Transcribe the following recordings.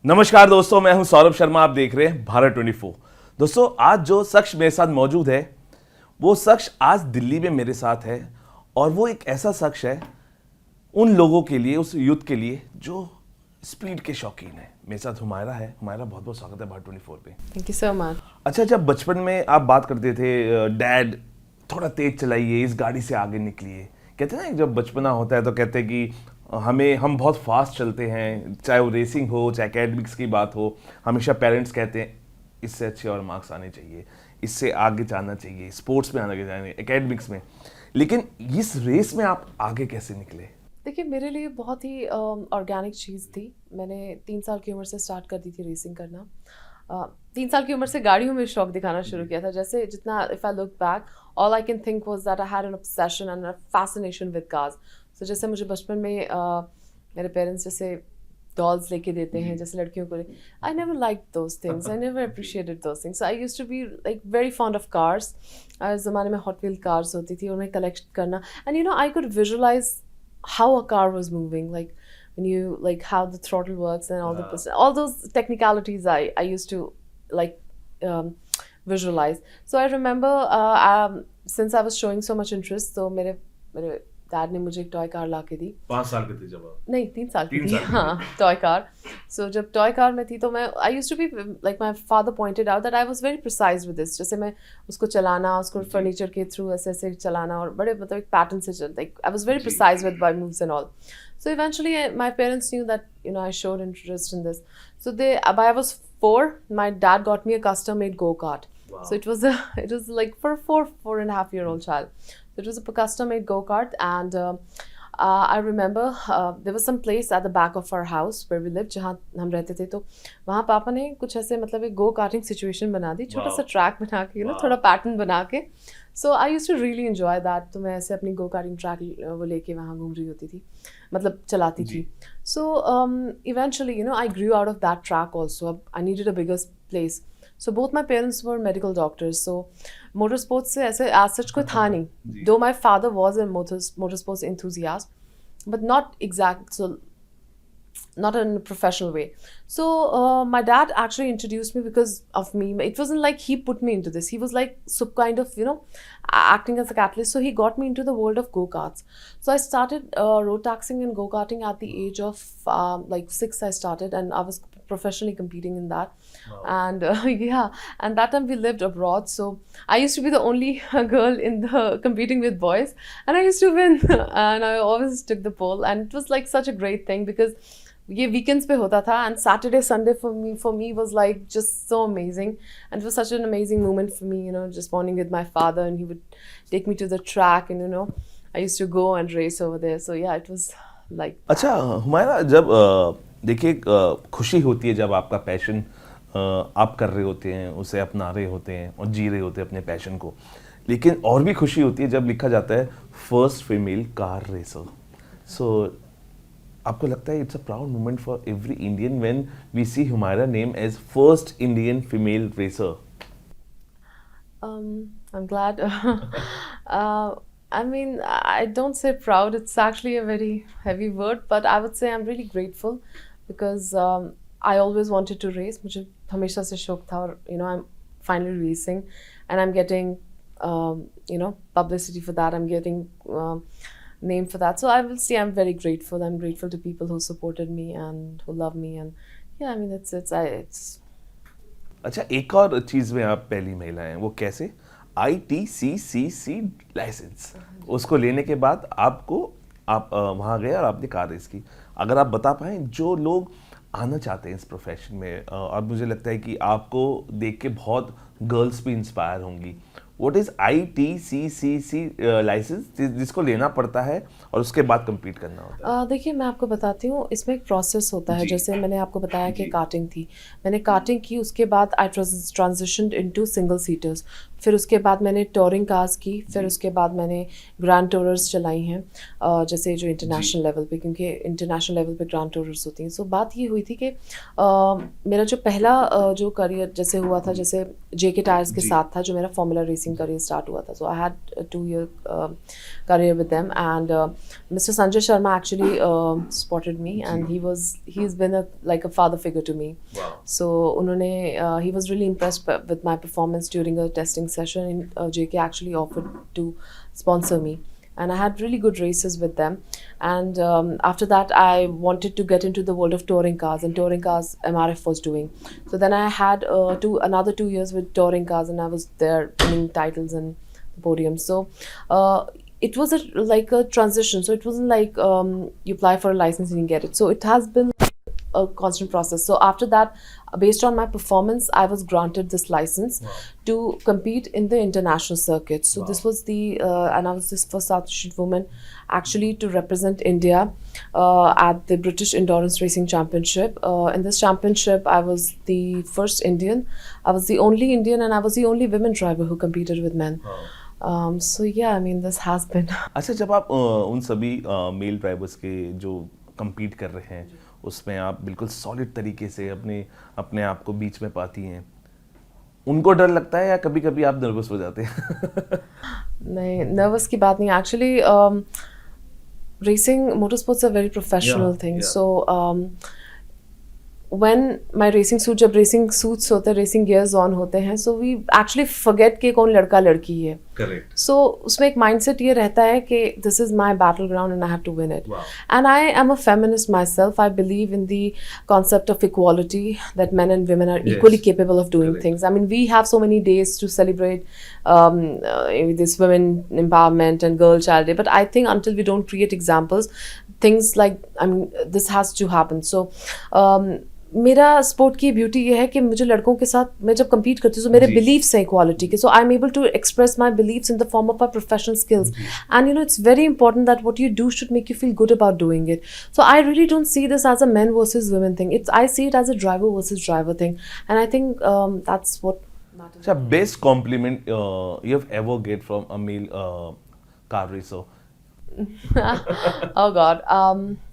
नमस्कार दोस्तों, मैं हूं सौरभ शर्मा। आप देख रहे हैं भारत 24। दोस्तों, आज जो शख्स मेरे साथ मौजूद है वो शख्स आज दिल्ली में मेरे साथ है और वो एक ऐसा शख्स है उन लोगों के लिए, उस यूथ के लिए जो स्पीड के शौकीन है। मेरे साथ हुमायरा है। हुमायरा, बहुत बहुत स्वागत है भारत 24 पे। Thank you so much. अच्छा, जब बचपन में आप बात करते थे डैड थोड़ा तेज चलाइए, इस गाड़ी से आगे निकलिए, कहते हैं ना जब बचपना होता है तो कहते हैं कि हम बहुत फास्ट चलते हैं, चाहे वो रेसिंग हो चाहे एकेडमिक्स की बात हो। हमेशा पेरेंट्स कहते हैं इससे अच्छे और मार्क्स आने चाहिए, इससे आगे जाना चाहिए, स्पोर्ट्स में आगे जाना, एकेडमिक्स में। लेकिन इस रेस में आप आगे कैसे निकले? देखिए, मेरे लिए बहुत ही ऑर्गेनिक चीज़ थी। मैंने 3 साल की उम्र से स्टार्ट कर दी थी रेसिंग करना। 3 साल की उम्र से गाड़ियों में शौक दिखाना शुरू किया था। जैसे जितना if I look back, all I can think was that I had an obsession and a fascination with cars. So जैसे मुझे बचपन में मेरे पेरेंट्स जैसे डॉल्स लेके देते हैं जैसे लड़कियों को, I never like those things, I never appreciated those things. So I used to be like very fond of cars. उस ज़माने में हॉट व्हील कार्स होती थी और उन्हें कलेक्ट करना, and you know I could visualise how a car was moving, like when you like how the throttle works and all those technicalities I used to like visualize. So I remember since I was showing so much interest, so मेरे dad ने मुझे एक toy car ला के दी। 5 साल के थे जब आप? नहीं, 3 साल की थी। हाँ, टॉय कार। सो जब टॉय कार में थी तो मैं I used to be like my father pointed out that I was very precise with this. जैसे मैं उसको चलाना, उसको फर्नीचर के थ्रू ऐसे ऐसे चलाना और बड़े मतलब एक पैटर्न से चलता, like I was very precise with my moves and all. So eventually, my parents knew that I showed interest in this. So when I was 4, my dad got me a custom-made go-kart. Wow. So it was like for a 4.5-year-old child. So it was a custom-made go-kart, and I remember there was some place at the back of our house where we lived, जहाँ हम रहते थे। तो वहाँ पापा ने कुछ ऐसे मतलब एक गो कार्टिंग सिचुएशन बना दी, छोटा सा ट्रैक बना के, थोड़ा पैटर्न बना के। So I used to really enjoy that. तो मैं ऐसे अपनी गो कार्टिंग ट्रैक वो लेके वहाँ घूम रही होती थी, मतलब चलाती थी। So eventually I grew out of that track also. अब I needed a bigger place. So both my parents were medical doctors. So motorsports से ऐसे as such कोई था नहीं. Though my father was a motorsports enthusiast, but not exact. So not in a professional way. So my dad actually introduced me because of me. It wasn't like he put me into this. He was like some kind of acting as a catalyst. So he got me into the world of go-karts. So I started road taxing and go-karting at the age of like 6. I started, and I was professionally competing in that. Wow. And and that time we lived abroad, so I used to be the only girl in the competing with boys, and I used to win. And I always took the pole, and it was like such a great thing because ये weekends पे होता था, and Saturday Sunday for me was like just so amazing, and it was such an amazing moment for me, just bonding with my father, and he would take me to the track, and I used to go and race over there. So yeah, it was like अच्छा हुमायरा, जब देखिए खुशी होती है जब आपका passion आप कर रहे होते हैं, उसे अपना रहे होते हैं और जी रहे होते हैं अपने पैशन को। लेकिन और भी खुशी होती है जब लिखा जाता है first female car racer. So आपको लगता है it's a proud moment for every Indian when we see Humaira name as first Indian female racer? I'm glad. I mean, I don't say proud. It's actually a very heavy word, but I would say I'm really grateful because I always wanted to race. मुझे हमेशा से शौक था और I'm finally racing, and I'm getting publicity for that. I'm getting name for that. So I will say I'm very grateful. I'm grateful to people who supported me and who love me, and yeah, I mean it's. अच्छा, एक और चीज़ में आप पहली महिला हैं, वो कैसे? ITCCC लाइसेंस, उसको लेने के बाद आप वहाँ गए और आपने कार रेस की। अगर आप बता पाएँ जो लोग आना चाहते हैं इस प्रोफेशन में, और मुझे लगता है कि आपको देख के बहुत गर्ल्स भी इंस्पायर होंगी, व्हाट इज ITCCC लाइसेंस जिसको लेना पड़ता है और उसके बाद compete करना होता है? देखिए, मैं आपको बताती हूँ, इसमें एक प्रोसेस होता है। जैसे मैंने आपको बताया कि कार्टिंग थी, मैंने कार्टिंग की, उसके बाद आई ट्रांजिशनड इनटू सिंगल सीटर्स। फिर उसके बाद मैंने टूरिंग कार्स की, फिर उसके बाद मैंने ग्रैंड टूरर्स चलाई हैं, जैसे जो इंटरनेशनल लेवल पे, क्योंकि इंटरनेशनल लेवल पे ग्रैंड टूरर्स होती हैं। सो बात ये हुई थी कि मेरा जो पहला जो करियर जैसे हुआ था, जैसे JK टायर्स के साथ था, जो मेरा formula racing racing career start हुआ था. So I had 2-year career with them, and Mr. Sanjay Sharma actually spotted me, and he's been like a father figure to me. Wow. So उन्होंने he was really impressed with my performance during a testing session, and JK actually offered to sponsor me. And I had really good races with them. And after that, I wanted to get into the world of touring cars, and touring cars MRF was doing. So then I had another 2 years with touring cars, and I was there winning titles and podiums. So it was like a transition. So it wasn't like you apply for a license and you get it. So it has been a constant process. So after that, based on my performance, I was granted this license to compete in the international circuit. So this was and I was this first South Asian woman actually to represent India at the British Endurance Racing Championship. In this championship, I was the first Indian, I was the only Indian, and I was the only women driver who competed with men. So yeah, I mean, this has been. अच्छा, जब आप उन सभी mail drivers के जो compete कर रहे हैं उसमें आप बिल्कुल सॉलिड तरीके से अपने आप को बीच में पाती हैं, उनको डर लगता है या कभी कभी आप नर्वस हो जाते हैं? नहीं, नर्वस की बात नहीं. Actually racing motorsports a very professional thing. So when my racing suit, जब racing suits होते हैं, racing gears on होते हैं, so we actually forget कि कौन लड़का लड़की है. Correct. So उसमें एक mindset ये रहता है कि this is my battleground and I have to win it. Wow. And I am a feminist myself. I believe in the concept of equality, that men and women are equally capable of doing Correct. things. I mean, we have so many days to celebrate this women empowerment and girl child day, but I think until we don't create examples, things like, I mean, this has to happen. So मेरा sport की beauty ये है कि मुझे लड़कों के साथ मैं जब compete करती हूँ तो मेरे बिलीव्स हैं इक्वालिटी के. So I am able to express my believes in the form of my professional skills. And you know, it's very important that what you do should make you feel good about doing it. So I really don't see this as a man versus women thing. I see it as a driver versus driver thing. And I think that's what matters. अच्छा, best compliment you have ever get from a male car racer? Oh God.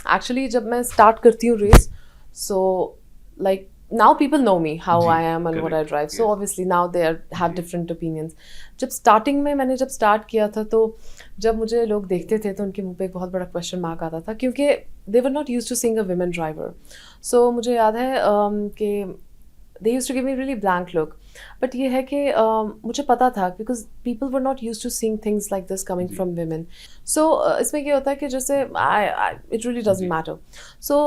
Actually, जब मैं start करती हूँ race, so like now people know me, how I am and what I drive. So obviously now they have different opinions. जब starting में मैंने जब start किया था, तो जब मुझे लोग देखते थे तो उनके मुंह पे एक बहुत बड़ा question mark आता था, क्योंकि they were not used to seeing a women driver. So मुझे याद है कि they used to give me really blank look. But ये है कि मुझे पता था, because people were not used to seeing things like this coming from women. So इसमें क्या होता है कि जैसे it really doesn't matter. So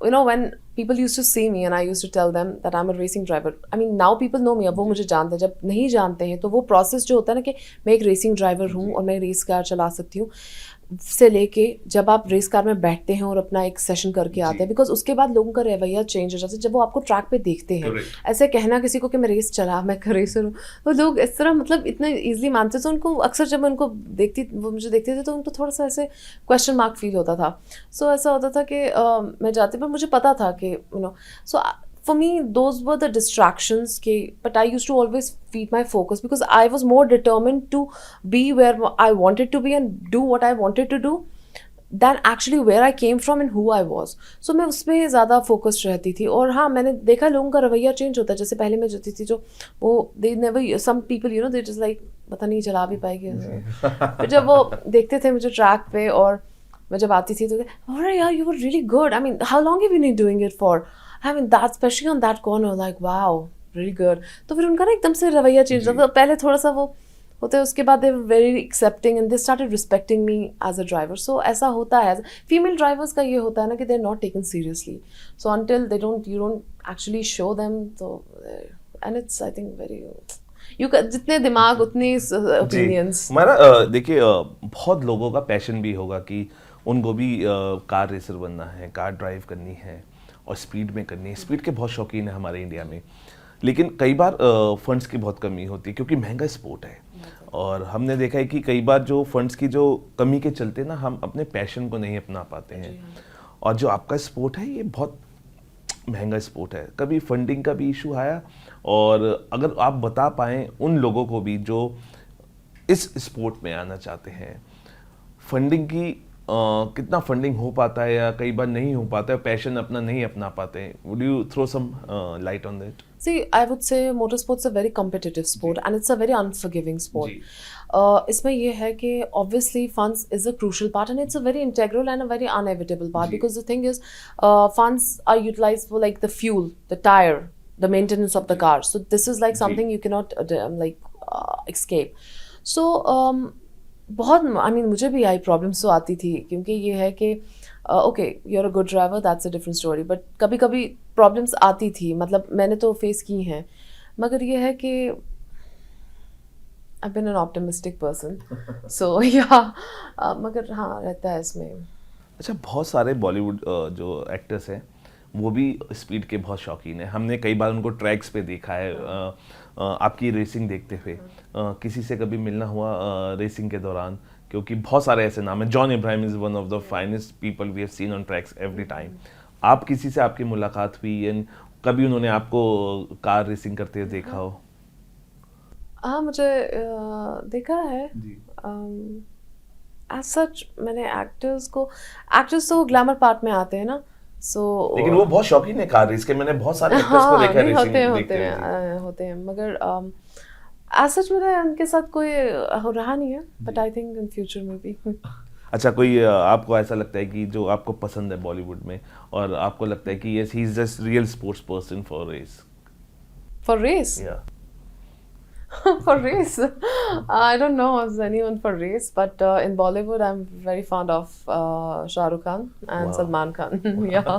you know, when people used to see me and I used to tell them that I'm a racing driver. I mean, now people know me. अब वो मुझे जानते हैं. जब नहीं जानते हैं तो वो process जो होता है ना कि मैं एक racing driver हूँ और मैं रेस कार चला सकती हूँ, से लेके जब आप रेस कार में बैठते हैं और अपना एक सेशन करके आते हैं, बिकॉज उसके बाद लोगों का रवैया चेंज हो जाता है जब वो आपको ट्रैक पे देखते हैं. ऐसे कहना किसी को कि मैं रेस चला, मैं रेसर हूँ, वो लोग इस तरह मतलब इतना इजीली मानते थे. तो उनको अक्सर जब मैं उनको वो मुझे देखते थे तो उनको थोड़ा सा ऐसे क्वेश्चन मार्क फील होता था. सो ऐसा होता था कि मैं जाती, पर मुझे पता था कि you no, so for me those were the distractions but I used to always feed my focus, because I was more determined to be where I wanted to be and do what I wanted to do than actually where I came from and who I was. So मैं उसमें ज़्यादा focused रहती थी. और हाँ, मैंने देखा लोगों का रवैया चेंज होता है. जैसे पहले मैं जाती थी जो वो they never, some people you know, they just like पता नहीं चला भी पाएगी. फिर जब वो देखते थे मुझे ट्रैक पे और मैं जब आती थी तो अरे यार, you were really good. I mean, how long have you been doing it for? I mean, that especially on that corner, like wow, really good. तो फिर उनका ना एकदम से रवैया चेंज होता. पहले थोड़ा सा वो होता है, उसके बाद they were very accepting and they started respecting me as a driver. So ऐसा होता है. Female drivers का ये होता है ना कि they're not taken seriously. So until you don't actually show them, so and it's I think very जितने दिमाग उतने opinions. हमारा देखिए बहुत लोगों का पैशन भी होगा कि उनको भी कार रेसर बनना है, कार ड्राइव करनी है और स्पीड में करनी है. स्पीड के बहुत शौकीन है हमारे इंडिया में, लेकिन कई बार फंड्स की बहुत कमी होती है क्योंकि महंगा स्पोर्ट है. और हमने देखा है कि कई बार जो फंड्स की जो कमी के चलते ना हम अपने पैशन को नहीं अपना पाते हैं. और जो आपका स्पोर्ट है ये बहुत महंगा स्पोर्ट है. कभी फंडिंग का भी इशू आया? और अगर आप बता पाएँ उन लोगों को भी जो इस स्पोर्ट में आना चाहते हैं, फंडिंग की कितना फंडिंग हो पाता है या कई बार नहीं हो पाता है, पैशन अपना नहीं अपना पाते हैं? Would you throw some light on that? See, I would say motorsports a very competitive sport and it's a very unforgiving sport. इसमें ये है कि obviously funds is a crucial part and it's a very integral and a very inevitable part because the thing is funds are utilized for like the fuel, the tire, the maintenance of the car. So this is like something you cannot escape. So बहुत मुझे भी आई problems तो आती थी क्योंकि ये है कि okay you are a good driver, that's a different story, but कभी कभी प्रॉब्लम्स आती थी, मतलब मैंने तो फेस की हैं, मगर ये है कि I been an optimistic person so या मगर हाँ रहता है इसमें। अच्छा, बहुत सारे बॉलीवुड जो एक्टर्स हैं वो भी स्पीड के बहुत शौकीन हैं। हमने कई बार उनको ट्रैक्स पे देखा है आपकी रेसिंग देखते हुए। किसी से कभी मिलना हुआ रेसिंग के दौरान? क्योंकि बहुत सारे ऐसे नाम हैं। John Abraham is one of the finest people we have seen on tracks every time. आप किसी से आपकी मुलाकात हुई एंड कभी उन्होंने आपको कार रेसिंग करते हुए देखा हो? हाँ, मुझे देखा है। एज सच मैंने एक्टर्स तो ग्लैमर पार्ट में आते हैं ना, सो लेकिन वो बहुत शौकीन है कार रेस के। मैंने बहुत सारे एक्टर्स को देखा है रेसिंग होते हैं मगर एज सच मेरा उनके साथ कोई हो रहा नहीं है, but I think in future में भी। अच्छा, कोई आपको ऐसा लगता है कि जो आपको पसंद है बॉलीवुड में और आपको लगता है कि yes he is just real sports person for race? For race? Yeah. For race? I don't know if there's anyone for race, but in Bollywood, I'm very fond of Shah Rukh Khan and Salman Khan. Yeah.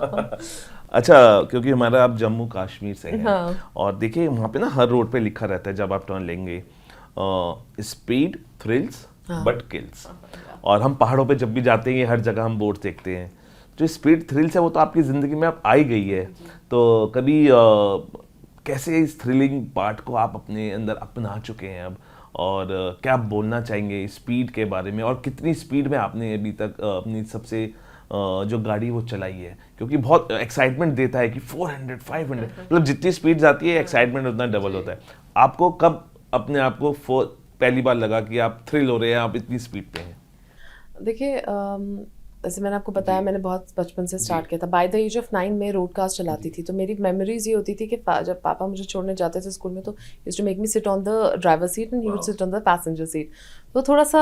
अच्छा, क्योंकि हमारा आप जम्मू कश्मीर से हैं हाँ. और देखिए वहाँ पे ना हर रोड पे लिखा रहता है जब आप टर्न लेंगे, स्पीड थ्रिल्स बट किल्स। और हम पहाड़ों पे जब भी जाते हैं हर जगह हम बोर्ड देखते हैं। जो स्पीड थ्रिल्स है वो तो आपकी ज़िंदगी में अब आई गई है, तो कभी कैसे इस थ्रिलिंग पार्ट को आप अपने अंदर अपना चुके हैं अब, और क्या आप बोलना चाहेंगे स्पीड के बारे में, और कितनी स्पीड में आपने अभी तक अपनी सबसे जो गाड़ी वो चलाई है? क्योंकि बहुत एक्साइटमेंट देता है कि 400 500 मतलब जितनी स्पीड जाती है एक्साइटमेंट उतना डबल होता है। आपको कब अपने आप को पहली बार लगा कि आप थ्रिल हो रहे हैं, आप इतनी स्पीड पे हैं? देखिए जैसे मैंने आपको बताया, मैंने बहुत बचपन से स्टार्ट किया था। बाय द एज ऑफ 9 में रोडकास्ट चलाती थी, तो मेरी मेमोरीज ये होती थी कि जब पापा मुझे छोड़ने जाते थे स्कूल में तो used to make me sit on the driver seat and he would sit on the passenger seat. तो थोड़ा सा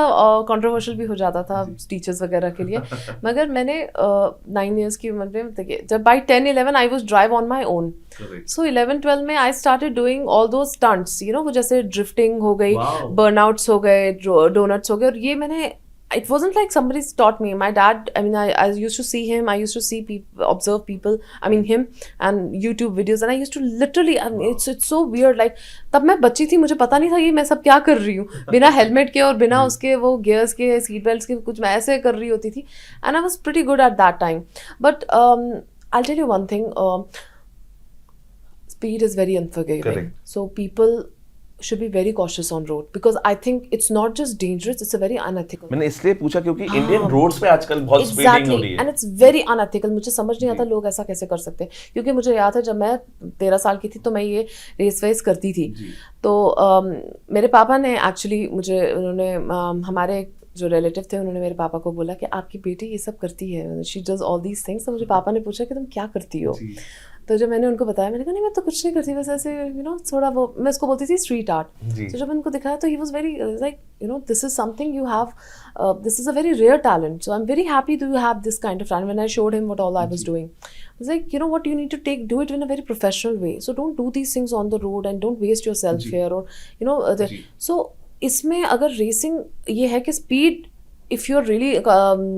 कंट्रोवर्शियल भी हो जाता था टीचर्स वगैरह के लिए, मगर मैंने 9 ईयर्स की उम्र में देखिए, जब by 10-11 I was drive on my own. So 11-12 में I started doing all those stunts, you know, वो जैसे ड्रिफ्टिंग हो गई, बर्नआउट्स हो गए, डोनट्स हो गए, और ये मैंने it wasn't like somebody's taught me. My dad, I mean, I used to see him, I used to see people, observe people, I mean him, and YouTube videos, and I used to literally, I mean, it's so weird, like, तब मैं बच्ची थी, मुझे पता नहीं था कि मैं सब क्या कर रही हूँ, बिना हेलमेट के और बिना उसके वो गियर्स के, सीट बेल्ट्स के, कुछ मैं ऐसे कर रही होती थी, and I was pretty good at that time. But I'll tell you one thing, speed is very unforgiving. Correct. So people should be very cautious on road because I think it's not just dangerous, it's a very unethical. मैंने इसलिए पूछा क्योंकि Indian roads पे आजकल बहुत speeding हो रही है, and it's very unethical. मुझे समझ नहीं आता लोग ऐसा कैसे कर सकते हैं, क्योंकि मुझे याद है जब मैं 13 साल की थी तो मैं ये रेस वेस करती थी। तो मेरे पापा ने एक्चुअली मुझे, उन्होंने हमारे जो रिलेटिव थे उन्होंने मेरे पापा को बोला कि आपकी बेटी ये सब करती है, she does all these things. तो मुझे पापा ने पूछा कि तुम क्या करती हो? तो जब मैंने उनको बताया, मैंने कहा नहीं मैं तो कुछ नहीं करती, बस ऐसे यू नो थोड़ा वो, मैं उसको बोलती थी स्ट्रीट आर्ट। तो जब उनको दिखाया तो he was very like you know this is something you have, this is a very rare talent, so I am very happy to have this kind of talent. When I showed him what all I was doing, I was like, you know what, you need to do it in a very professional way, so don't do these things on the road and don't waste yourself here, or you know so इसमें अगर racing ये है कि speed, if you're really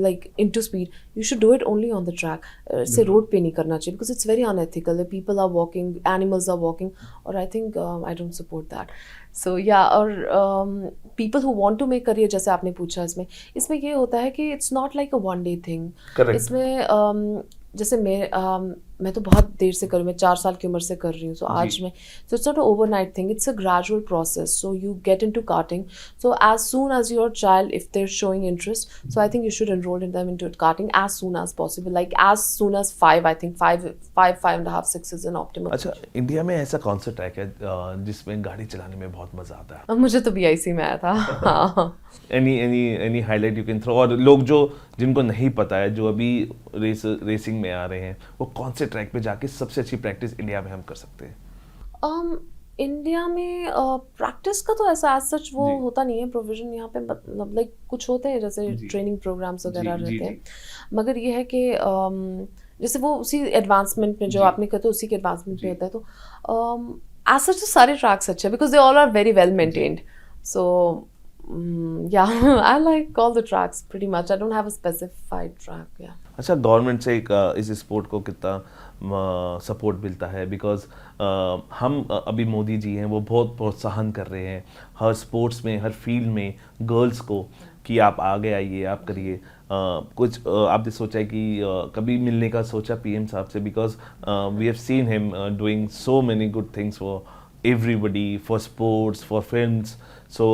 like into speed, you should do it only on the track. से road पे नहीं करना चाहिए because it's very unethical. The people are walking, animals are walking, or I think I don't support that. So yeah, or people who want to make career, जैसे आपने पूछा, इसमें ये होता है कि it's not like a one day thing. Correct. इसमें जैसे मैं तो बहुत देर से कर रही हूँ, मैं 4 साल की उम्र से कर रही हूँ, सो आज मैं, so it's not a overnight thing, it's a gradual process, so you get into karting, so as soon as your child if they are showing interest, so I think you should enrol in them into karting as soon as possible, like as soon as 5, I think 5.5, 6 is an optimal. अच्छा, India में ऐसा कौन सा track है जिसमें गाड़ी चलाने में बहुत मजा आता है? मुझे तो BIC में आया था। हाँ। Any highlight you can throw, और लोग जो जिनको नहीं पता है, जो अभी रेसिंग में आ रहे हैं, वो कौन से ट्रैक पे जाके सबसे अच्छी प्रैक्टिस इंडिया में हम कर सकते हैं? इंडिया में प्रैक्टिस का तो ऐसा एज सच वो होता नहीं है प्रोविजन यहाँ पे, मतलब लाइक कुछ होते हैं जैसे ट्रेनिंग प्रोग्राम्स वगैरह रहते हैं, मगर ये है कि जैसे वो उसी एडवांसमेंट में जो आपने कहते उसी के एडवांसमेंट में होता है, तो एज सच तो सारे ट्रैक्स अच्छे हैं because they all are very well maintained, so yeah, I like all the tracks pretty much. I don't have a specified track. Yeah. अच्छा, गवर्नमेंट से इस स्पोर्ट को कितना सपोर्ट मिलता है? बिकॉज हम अभी मोदी जी हैं, वो बहुत प्रोत्साहन कर रहे हैं हर स्पोर्ट्स में, हर फील्ड में गर्ल्स को, कि आप आगे आइए, आप करिए। कुछ आपने सोचा है कि कभी मिलने का सोचा PM साहब से? Because we have seen him doing so many good things for everybody, for sports, for films, so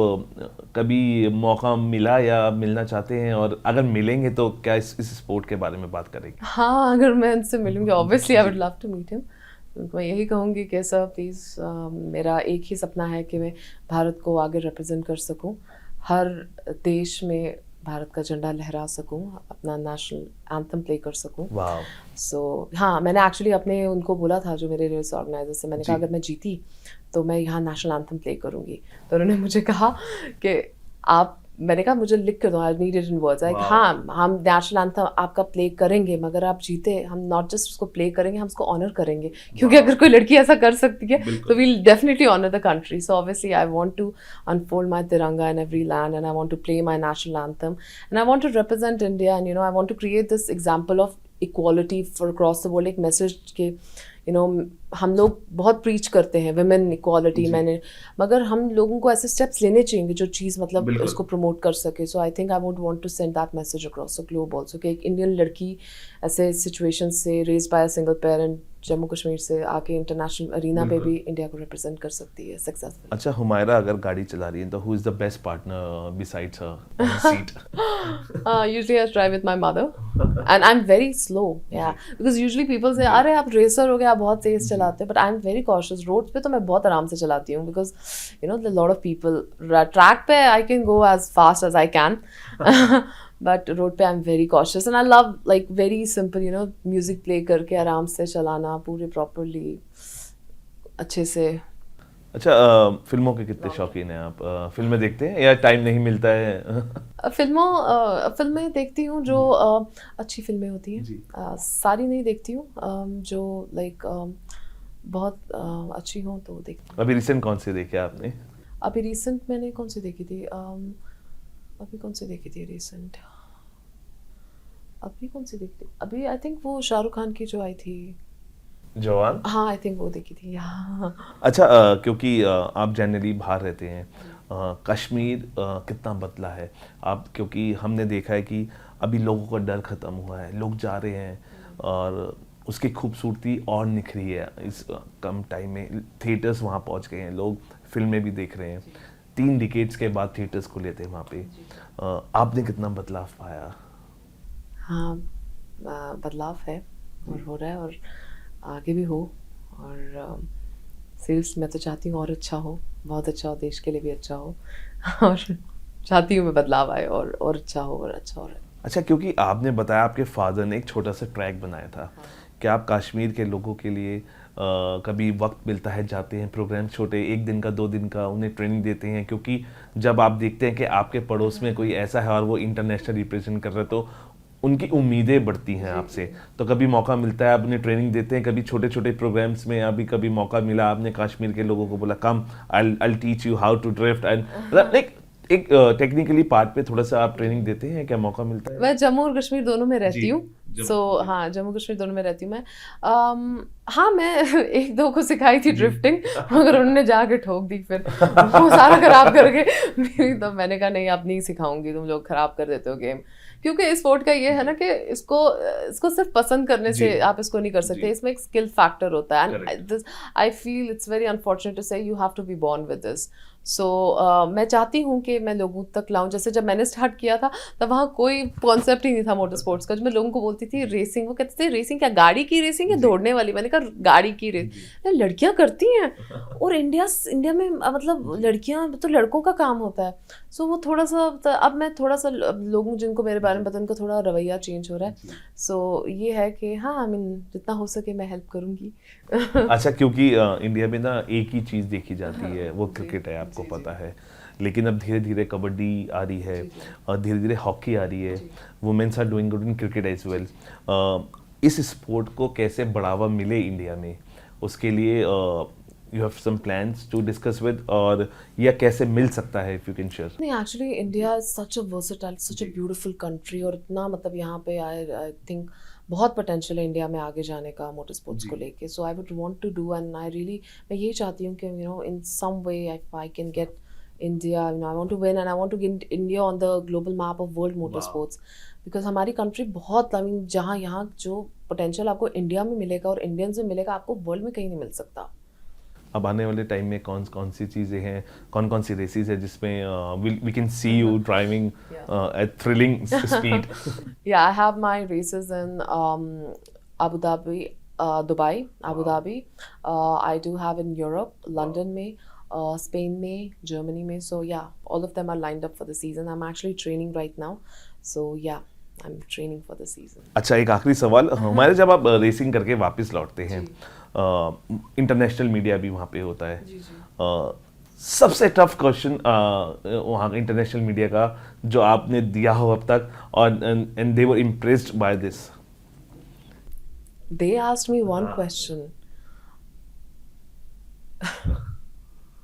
कभी मौका मिला या मिलना चाहते हैं? और अगर मिलेंगे तो क्या इस स्पोर्ट के बारे में बात करेंगे? हाँ, अगर मैं उनसे मिलूंगी obviously I would love to meet him. मैं यही कहूँगी कि सर प्लीज़, मेरा एक ही सपना है कि मैं भारत को आगे रिप्रेजेंट कर सकूँ, हर देश में भारत का झंडा लहरा सकूँ, अपना नेशनल एंथम प्ले कर सकूँ। वाह। सो हाँ, मैंने एक्चुअली अपने उनको बोला था, जो मेरे रेस ऑर्गेनाइजर से, मैंने कहा अगर मैं जीती तो मैं यहाँ नेशनल एंथम प्ले करूँगी, तो उन्होंने मुझे कहा कि आप, मैंने कहा मुझे लिख कर दो, I need it in words, like हाँ हम नेशनल एंथम आपका प्ले करेंगे, मगर आप जीते हम नॉट जस्ट उसको प्ले करेंगे, हम उसको ऑनर करेंगे, क्योंकि अगर कोई लड़की ऐसा कर सकती है तो will definitely honour the country. So obviously I want to unfold my Tiranga in every land, and I want to play my national anthem, and I want to represent India, and you know I want to create this example of equality for across the world, एक message के you know हम लोग बहुत preach करते हैं women equality, मैंने, मगर हम लोगों को ऐसे स्टेप्स लेने चाहिए जो चीज़ मतलब उसको प्रमोट कर सके। So I think I would want to send that message across the globe also, कि एक इंडियन लड़की ऐसे सिचुएशन से raise by a single parent Jammu Kashmir से आके इंटरनेशनल अरीना पे भी इंडिया को रिप्रेजेंट कर सकती है सक्सेसफुल। अच्छा, हुमायरा अगर गाड़ी चला रही है तो who is the best partner besides her on seat? Usually I drive with my mother and I'm very slow, yeah, because usually people say अरे आप रेसर हो गए, आप बहुत तेज चलाते हो, but I'm very cautious. Road पे तो मैं बहुत आराम से चलाती हूँ because you know there are a lot of people. Track पे I can go as fast as I can but road पे I'm very cautious and I love like very simple, you know, music play करके आराम से चलाना, पूरे properly अच्छे से। अच्छा, फिल्मों के कितने शौकीन हैं आप? फिल्में देखते हैं या टाइम नहीं मिलता है? फिल्में देखती हूँ जो अच्छी फिल्में होती हैं, सारी नहीं देखती हूँ, जो लाइक बहुत अच्छी हों तो देखती हूँ। अभी रिसेंट कौन से देखे आपने? अभी रिसेंट मैंने कौन सी देखी थी, अभी कौन सी देखी थी रिसेंट, अभी कौन सी देखी थी, अभी आई थिंक वो शाहरुख खान की जो आई थी जवान। हाँ, आई थिंक वो देखी थी। हाँ। अच्छा, क्योंकि आप जनरली बाहर रहते हैं, कश्मीर कितना बदला है आप, क्योंकि हमने देखा है कि अभी लोगों का डर ख़त्म हुआ है, लोग जा रहे हैं और उसकी खूबसूरती और निखरी है इस कम टाइम में। थिएटर्स वहाँ पहुँच गए हैं, लोग फिल्में भी देख रहे हैं, 3 डिकेड्स के बाद थिएटर्स खुले थे वहाँ पे। आपने कितना बदलाव पाया? हाँ, बदलाव है और हो रहा है और आगे भी हो, और सीरियस मैं तो चाहती हूँ और अच्छा हो, बहुत अच्छा हो, देश के लिए भी अच्छा हो और चाहती हूँ मैं बदलाव आए और अच्छा हो और अच्छा हो रहा है। अच्छा, क्योंकि आपने बताया आपके फादर ने एक छोटा सा ट्रैक बनाया था, क्या आप कश्मीर के लोगों के लिए कभी वक्त मिलता है, जाते हैं प्रोग्राम छोटे 1 दिन का 2 दिन का, उन्हें ट्रेनिंग देते हैं? क्योंकि जब आप देखते हैं कि आपके पड़ोस में कोई ऐसा है और वो इंटरनेशनल रिप्रेजेंट कर रहा है, तो उनकी उम्मीदें बढ़ती हैं आपसे, तो कभी मौका मिलता है आप उन्हें ट्रेनिंग देते हैं? कभी छोटे छोटे प्रोग्राम्स में अभी कभी मौका मिला, आपने कश्मीर के लोगों को बोला come I teach you how to drift, and मतलब एक टेक्निकली पार्ट पे थोड़ा सा आप ट्रेनिंग देते हैं, क्या मौका मिलता है? मैं जम्मू और कश्मीर दोनों में रहती हूँ, सो हाँ, जम्मू कश्मीर दोनों में रहती हूँ मैं। हाँ, मैं एक दो को सिखाई थी ड्रिफ्टिंग, मगर उन्होंने जाके ठोक दी फिर वो सारा खराब करके मेरी। तो मैंने कहा नहीं, अब नहीं सिखाऊंगी, तुम लोग खराब कर देते हो गेम। क्योंकि इस स्पोर्ट का ये है ना कि इसको सिर्फ पसंद करने से आप इसको नहीं कर सकते, इसमें एक स्किल फैक्टर होता है। And I feel it's very unfortunate to say you have to be born with this. So मैं चाहती हूँ कि मैं लोगों तक लाऊं। जैसे जब मैंने स्टार्ट किया था तब वहाँ कोई कॉन्सेप्ट ही नहीं था मोटर स्पोर्ट्स का। जब मैं लोगों को बोलती थी रेसिंग, वो कहते थे रेसिंग क्या, गाड़ी की रेसिंग या दौड़ने वाली? मैंने कहा गाड़ी की रेस। लड़कियाँ करती हैं, और इंडिया में मतलब लड़कियाँ तो लड़कों का काम होता है। सो वो थोड़ा सा अब मैं थोड़ा सा लोगों जिनको मेरे बारे में पता, उनका थोड़ा रवैया चेंज हो रहा है। सो ये है कि हाँ, आई मीन जितना हो सके मैं हेल्प करूँगी। अच्छा, क्योंकि इंडिया में ना एक ही चीज़ देखी जाती है, वो क्रिकेट है, आपको पता है। लेकिन अब धीरे धीरे कबड्डी आ रही है और धीरे धीरे हॉकी आ रही है। Women's are doing good in cricket as well. इस स्पोर्ट को कैसे बढ़ावा मिले इंडिया में, उसके लिए you have some plans to discuss with, और या कैसे मिल सकता है, इफ यू कैन शेयर? नहीं, actually India is such a versatile, such a beautiful country, और इतना मतलब यहाँ पे आई थिंक बहुत पोटेंशियल है इंडिया में आगे जाने का मोटर स्पोर्ट्स को लेके। सो आई would want to do, and I really, मैं ये चाहती हूँ कि you know in some way if I can get India, you know I want to win and I want to get India on the global map of world motor sports. Because हमारी country बहुत, I mean जहाँ यहाँ जो potential आपको India में मिलेगा और Indians में मिलेगा, आपको वर्ल्ड में कहीं नहीं मिल सकता। अब आने वाले टाइम में कौन कौन सी चीज़ें हैं, कौन कौन सी रेसेस है जिसमें we can see you driving at thrilling speed? Yeah, I have my races in Abu Dhabi, Dubai, Abu Dhabi. I do have in Europe, London में, Spain में, Germany में. So yeah, all of them are lined up for the season. I'm actually training right now. So yeah, I'm training for the season. अच्छा, एक आखिरी सवाल हमारे, जब आप रेसिंग करके वापस लौटते हैं, इंटरनेशनल मीडिया भी वहाँ पे होता है, सबसे टफ क्वेश्चन वहाँ का इंटरनेशनल मीडिया का जो आपने दिया हो अब तक, और and they were impressed by this? They asked me one question.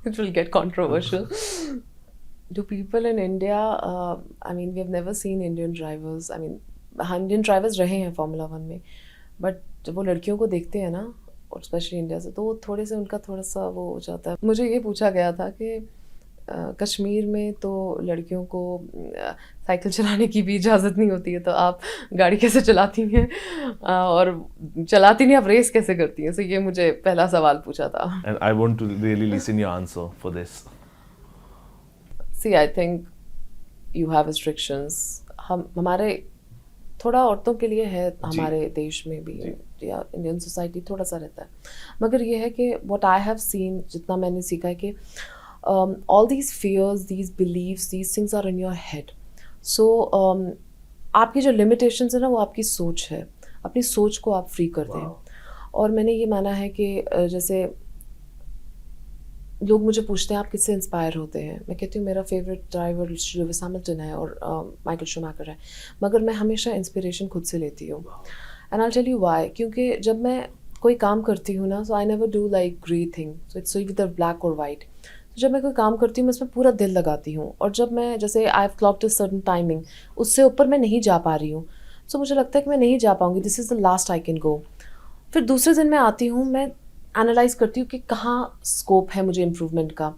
It will get controversial. Do people in India, I mean, we have never seen Indian drivers. I mean, Indian drivers रहे हैं Formula 1 में, but जब वो लड़कियों को देखते हैं ना, और स्पेशली इंडिया से, तो वो थोड़े से उनका थोड़ा सा वो हो जाता है। मुझे ये पूछा गया था कि कश्मीर में तो लड़कियों को साइकिल चलाने की भी इजाज़त नहीं होती है, तो आप गाड़ी कैसे चलाती हैं, और चलाती नहीं, आप रेस कैसे करती हैं? सो ये मुझे पहला सवाल पूछा था। And I want to really listen your answer for this. See, I think you have restrictions. हमारे थोड़ा औरतों के लिए है हमारे देश में भी, या इंडियन सोसाइटी थोड़ा सा रहता है, मगर ये है कि व्हाट आई हैव सीन, जितना मैंने सीखा है कि all these fears, these beliefs, these things are in your head. So आपकी जो limitations है ना, वो आपकी सोच है। अपनी सोच को आप फ्री कर दें। और मैंने ये माना है कि जैसे लोग मुझे पूछते हैं आप किससे इंस्पायर होते हैं, मैं कहती हूँ मेरा फेवरेट ड्राइवर लुइस हैमिल्टन है और माइकल शूमैकर है, मगर मैं हमेशा इंस्पिरेशन खुद से लेती हूँ। And I tell you why, क्योंकि जब मैं कोई काम करती हूँ ना, so I never do like grey thing, so it's इधर ब्लैक और वाइट। जब मैं कोई काम करती हूँ मैं उसमें पूरा दिल लगाती हूँ, और जब मैं जैसे I have clogged a certain timing, उससे ऊपर मैं नहीं जा पा रही हूँ, सो मुझे लगता है कि मैं नहीं जा पाऊँगी, this is the last I can go. फिर दूसरे दिन मैं आती हूँ, मैं एनालाइज़ करती हूँ कि कहाँ स्कोप है मुझे इम्प्रूवमेंट का,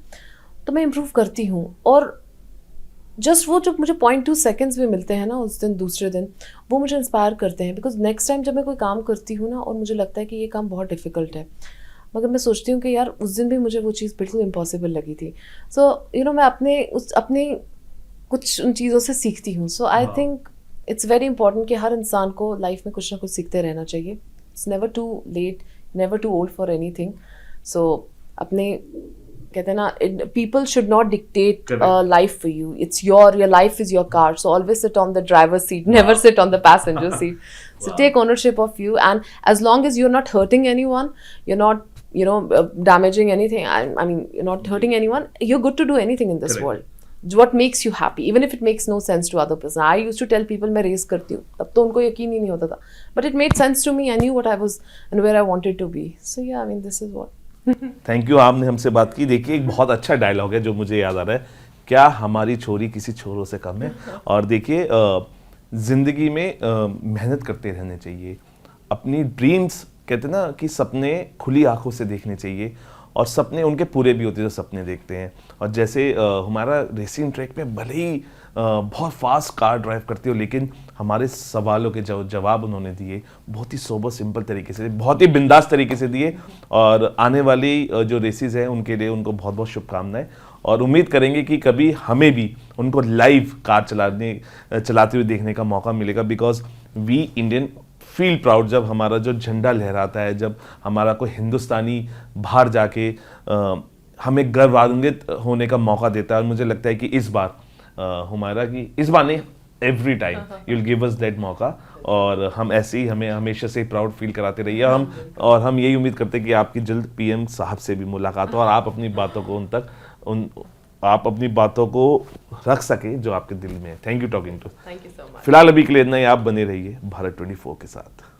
तो मैं इम्प्रूव करती हूँ। और जस्ट वो जो मुझे 0.2 सेकेंड्स भी मिलते हैं ना उस दिन, दूसरे दिन, वो मुझे इंस्पायर करते हैं। बिकॉज नेक्स्ट टाइम जब मैं कोई काम करती हूँ ना, और मुझे लगता है कि ये काम बहुत डिफ़िकल्ट है, मगर मैं सोचती हूँ कि यार उस दिन भी मुझे वो चीज़ बिल्कुल इम्पॉसिबल लगी थी। सो यू नो मैं अपने कुछ उन चीज़ों से सीखती हूँ। So I think it's very important कि हर इंसान को लाइफ में कुछ ना कुछ सीखते रहना चाहिए। It's never too late, never too old for anything. So अपने कहते हैं ना, people should not dictate life for you, it's your life is your car, so always sit on the driver seat, never sit on the passenger seat. So take ownership of you, and as long as you're not hurting anyone, you're not damaging anything, I mean you're not hurting anyone, you're good to do anything in this world. What makes you happy, even if it makes no sense to other person. I used to tell people मैं race करती हूँ, तब तो उनको यकीन ही नहीं होता था, but it made sense to me. I knew what I was and where I wanted to be. So yeah, I mean this is what. Thank you, आपने हमसे बात की। देखिए एक बहुत अच्छा डायलॉग है जो मुझे याद आ रहा है, क्या हमारी छोरी किसी छोरों से कम है। और देखिए ज़िंदगी में मेहनत करते रहने चाहिए, अपनी ड्रीम्स कहते हैं ना कि सपने खुली आंखों से देखने चाहिए, और सपने उनके पूरे भी होते हैं जो सपने देखते हैं। और जैसे हमारा रेसिंग ट्रैक पे भले ही बहुत फास्ट कार ड्राइव करती हो, लेकिन हमारे सवालों के जो जवाब उन्होंने दिए बहुत ही सोबर सिंपल तरीके से, बहुत ही बिंदास तरीके से दिए। और आने वाली जो रेसेस हैं उनके लिए उनको बहुत बहुत शुभकामनाएं, और उम्मीद करेंगे कि कभी हमें भी उनको लाइव कार चलाते हुए देखने का मौका मिलेगा, because we Indian feel proud जब हमारा जो झंडा लहराता है, जब हमारा कोई हिंदुस्तानी बाहर जाके हमें गर्वान्वित होने का मौका देता है। और मुझे लगता है कि इस बार हमारा कि इस बार नहीं, every time you will give us that मौका, और हम ऐसे ही हमें हमेशा से प्राउड फील कराते रहिए। हम यही उम्मीद करते हैं कि आपकी जल्द पीएम साहब से भी मुलाकात हो, और आप अपनी बातों को आप अपनी बातों को रख सके जो आपके दिल में है। Thank you talking to. Thank you so much. फिलहाल अभी के लिए इतना ही। आप बने रहिए भारत 24 के साथ।